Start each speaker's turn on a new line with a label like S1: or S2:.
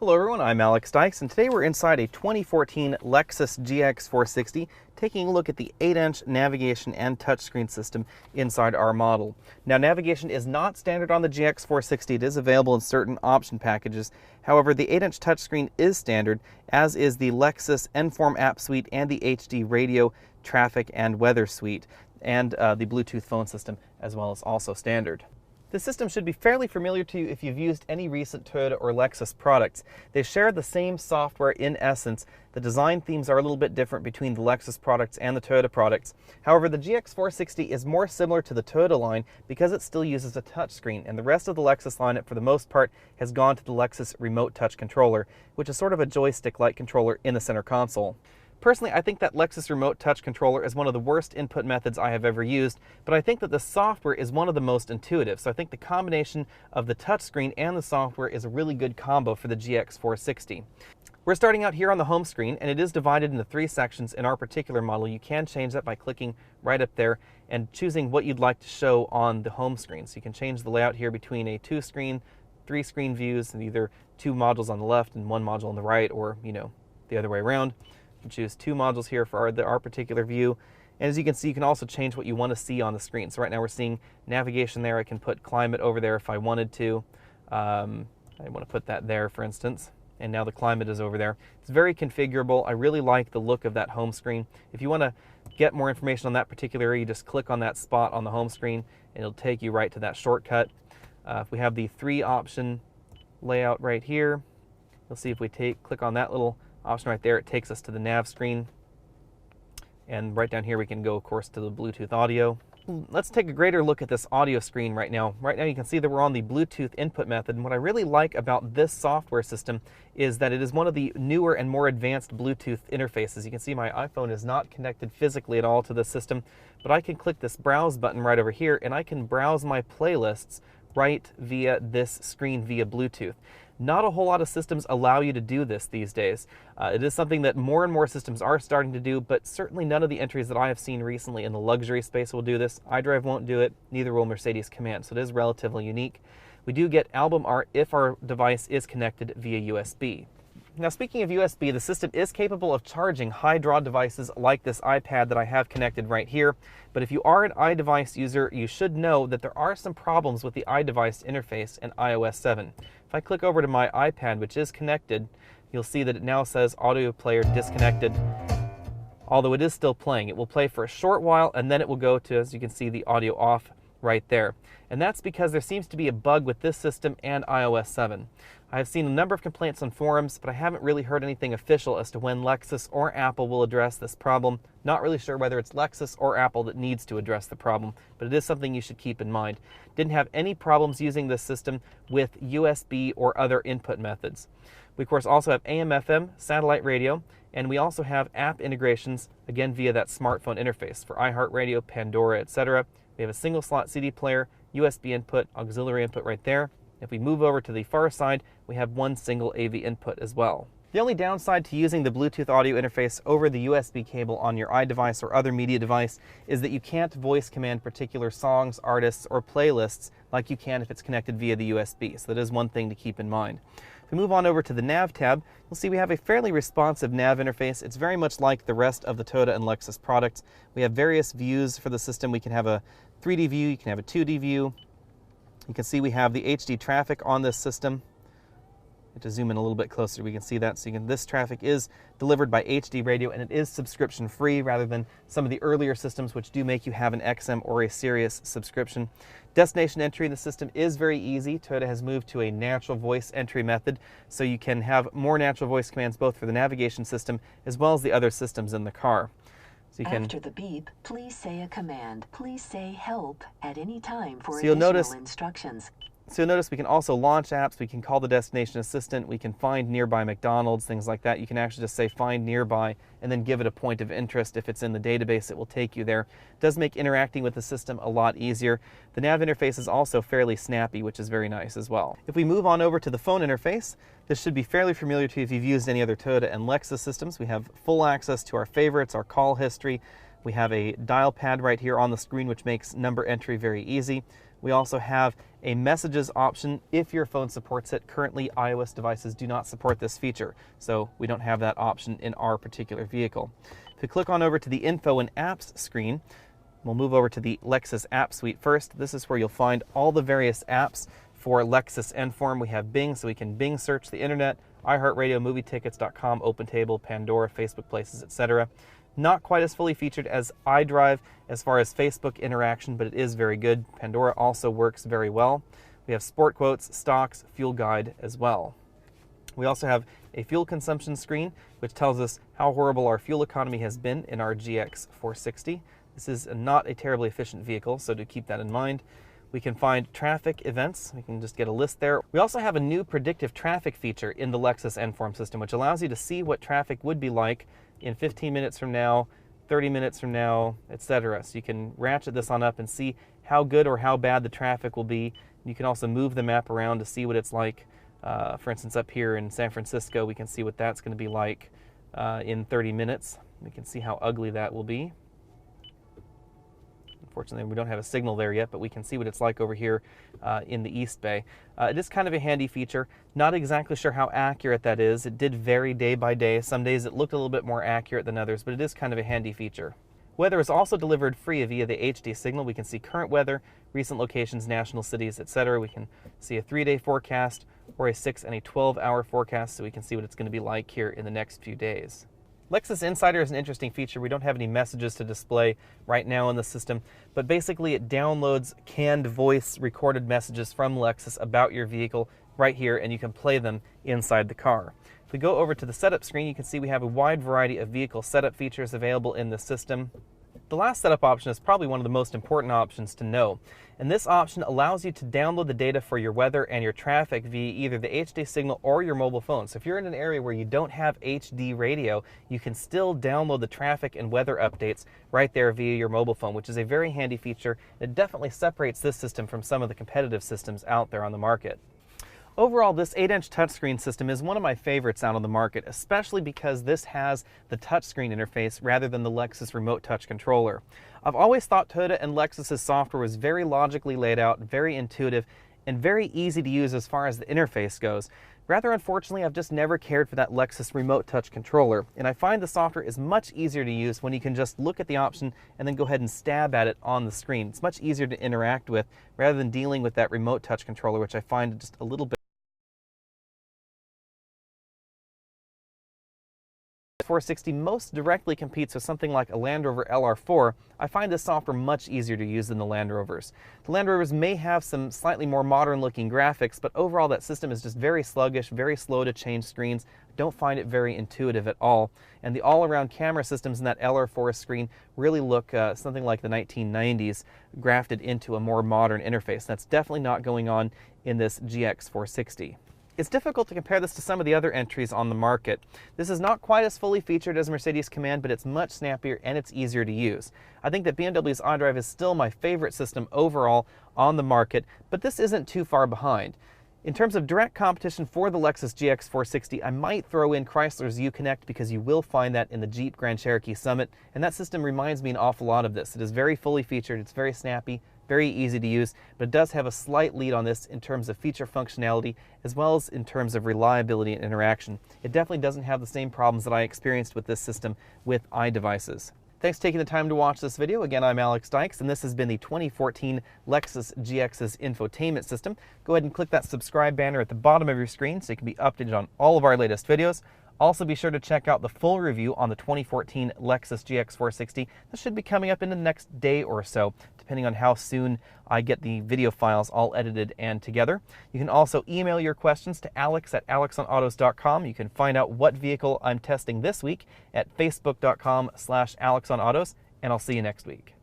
S1: Hello everyone, I'm Alex Dykes, and today we're inside a 2014 Lexus GX 460, taking a look at the 8-inch navigation and touchscreen system inside our model. Now, navigation is not standard on the GX 460. It is available in certain option packages. However, the 8-inch touchscreen is standard, as is the Lexus Enform App Suite and the HD Radio, Traffic, and Weather Suite, and the Bluetooth phone system as well, is also standard. The system should be fairly familiar to you if you've used any recent Toyota or Lexus products. They share the same software in essence. The design themes are a little bit different between the Lexus products and the Toyota products. However, the GX 460 is more similar to the Toyota line because it still uses a touchscreen, and the rest of the Lexus lineup, for the most part, has gone to the Lexus Remote Touch Controller, which is sort of a joystick-like controller in the center console. Personally, I think that Lexus Remote Touch Controller is one of the worst input methods I have ever used, but I think that the software is one of the most intuitive. So I think the combination of the touchscreen and the software is a really good combo for the GX 460. We're starting out here on the home screen, and it is divided into 3 sections in our particular model. You can change that by clicking right up there and choosing what you'd like to show on the home screen. So you can change the layout here between a 2-screen, 3-screen views, and either 2 modules on the left and 1 module on the right, or, the other way around. Choose 2 modules here for our particular view, and as you can see, you can also change what you want to see on the screen. So right now we're seeing navigation there. I can put climate over there if I wanted to. I want to put that there, for instance, and now the climate is over there. It's very configurable. I really like the look of that home screen. If you want to get more information on that particular area, you just click on that spot on the home screen and it'll take you right to that shortcut. If we have the 3 option layout right here, you'll see if we click on that little option right there, it takes us to the nav screen, and right down here we can go, of course, to the Bluetooth audio. Let's take a greater look at this audio screen right now. Right now you can see that we're on the Bluetooth input method, and what I really like about this software system is that it is one of the newer and more advanced Bluetooth interfaces. You can see my iPhone is not connected physically at all to the system, but I can click this browse button right over here and I can browse my playlists right via this screen via Bluetooth. Not a whole lot of systems allow you to do this these days. It is something that more and more systems are starting to do, but certainly none of the entries that I have seen recently in the luxury space will do this. iDrive won't do it, neither will Mercedes Command, so it is relatively unique. We do get album art if our device is connected via USB. Now, speaking of USB, the system is capable of charging high-draw devices like this iPad that I have connected right here. But if you are an iDevice user, you should know that there are some problems with the iDevice interface in iOS 7. If I click over to my iPad, which is connected, you'll see that it now says audio player disconnected. Although it is still playing. It will play for a short while, and then it will go to, as you can see, the audio off right there. And that's because there seems to be a bug with this system and iOS 7. I've seen a number of complaints on forums, but I haven't really heard anything official as to when Lexus or Apple will address this problem. Not really sure whether it's Lexus or Apple that needs to address the problem, but it is something you should keep in mind. Didn't have any problems using this system with USB or other input methods. We, of course, also have AM/FM, satellite radio, and we also have app integrations, again via that smartphone interface for iHeartRadio, Pandora, etc. We have a single slot CD player, USB input, auxiliary input right there. If we move over to the far side, we have 1 single AV input as well. The only downside to using the Bluetooth audio interface over the USB cable on your iDevice or other media device is that you can't voice command particular songs, artists, or playlists like you can if it's connected via the USB. So that is one thing to keep in mind. If we move on over to the Nav tab, you'll see we have a fairly responsive nav interface. It's very much like the rest of the Toyota and Lexus products. We have various views for the system. We can have a 3D view, you can have a 2D view. You can see we have the HD traffic on this system. To zoom in a little bit closer, we can see that. So this traffic is delivered by HD radio, and it is subscription free rather than some of the earlier systems which do make you have an XM or a Sirius subscription. Destination entry in the system is very easy. Toyota has moved to a natural voice entry method, so you can have more natural voice commands both for the navigation system as well as the other systems in the car. So you can,
S2: after the beep, please say a command. Please say help at any time for instructions.
S1: So you'll notice we can also launch apps, we can call the destination assistant, we can find nearby McDonald's, things like that. You can actually just say find nearby and then give it a point of interest. If it's in the database, it will take you there. It does make interacting with the system a lot easier. The nav interface is also fairly snappy, which is very nice as well. If we move on over to the phone interface, this should be fairly familiar to you if you've used any other Toyota and Lexus systems. We have full access to our favorites, our call history. We have a dial pad right here on the screen, which makes number entry very easy. We also have a messages option if your phone supports it. Currently, iOS devices do not support this feature, so we don't have that option in our particular vehicle. If we click on over to the Info and Apps screen, we'll move over to the Lexus App Suite first. This is where you'll find all the various apps for Lexus Enform. We have Bing, so we can Bing search the internet, iHeartRadio, movietickets.com, OpenTable, Pandora, Facebook Places, etc. Not quite as fully featured as iDrive as far as Facebook interaction, but it is very good. Pandora also works very well. We have sport quotes, stocks, fuel guide as well. We also have a fuel consumption screen, which tells us how horrible our fuel economy has been in our GX 460. This is not a terribly efficient vehicle, so do keep that in mind. We can find traffic events. We can just get a list there. We also have a new predictive traffic feature in the Lexus Enform system, which allows you to see what traffic would be like in 15 minutes from now, 30 minutes from now, etc. So you can ratchet this on up and see how good or how bad the traffic will be. You can also move the map around to see what it's like. For instance, up here in San Francisco, we can see what that's going to be like in 30 minutes. We can see how ugly that will be. Unfortunately, we don't have a signal there yet, but we can see what it's like over here in the East Bay. It is kind of a handy feature. Not exactly sure how accurate that is. It did vary day by day. Some days it looked a little bit more accurate than others, but it is kind of a handy feature. Weather is also delivered free via the HD signal. We can see current weather, recent locations, national cities, etc. We can see a 3-day forecast or a 6 and a 12-hour forecast, so we can see what it's going to be like here in the next few days. Lexus Insider is an interesting feature. We don't have any messages to display right now in the system, but basically it downloads canned voice recorded messages from Lexus about your vehicle right here, and you can play them inside the car. If we go over to the setup screen, you can see we have a wide variety of vehicle setup features available in the system. The last setup option is probably one of the most important options to know, and this option allows you to download the data for your weather and your traffic via either the HD signal or your mobile phone. So if you're in an area where you don't have HD radio, you can still download the traffic and weather updates right there via your mobile phone, which is a very handy feature. It definitely separates this system from some of the competitive systems out there on the market. Overall, this 8-inch touchscreen system is one of my favorites out on the market, especially because this has the touchscreen interface rather than the Lexus remote touch controller. I've always thought Toyota and Lexus's software was very logically laid out, very intuitive, and very easy to use as far as the interface goes. Rather unfortunately, I've just never cared for that Lexus remote touch controller, and I find the software is much easier to use when you can just look at the option and then go ahead and stab at it on the screen. It's much easier to interact with rather than dealing with that remote touch controller, which I find just a little bit 460 most directly competes with something like a Land Rover LR4, I find this software much easier to use than the Land Rovers. The Land Rovers may have some slightly more modern looking graphics, but overall that system is just very sluggish, very slow to change screens. Don't find it very intuitive at all. And the all-around camera systems in that LR4 screen really look something like the 1990s grafted into a more modern interface. That's definitely not going on in this GX 460. It's difficult to compare this to some of the other entries on the market. This is not quite as fully featured as Mercedes Command, but it's much snappier and it's easier to use. I think that BMW's iDrive is still my favorite system overall on the market, but this isn't too far behind. In terms of direct competition for the Lexus GX 460, I might throw in Chrysler's Uconnect because you will find that in the Jeep Grand Cherokee Summit, and that system reminds me an awful lot of this. It is very fully featured, it's very snappy, very easy to use, but it does have a slight lead on this in terms of feature functionality as well as in terms of reliability and interaction. It definitely doesn't have the same problems that I experienced with this system with iDevices. Thanks for taking the time to watch this video. Again, I'm Alex Dykes, and this has been the 2014 Lexus GX's infotainment system. Go ahead and click that subscribe banner at the bottom of your screen so you can be updated on all of our latest videos. Also, be sure to check out the full review on the 2014 Lexus GX 460. This should be coming up in the next day or so, depending on how soon I get the video files all edited and together. You can also email your questions to alex@alexonautos.com. You can find out what vehicle I'm testing this week at facebook.com/alexonautos, and I'll see you next week.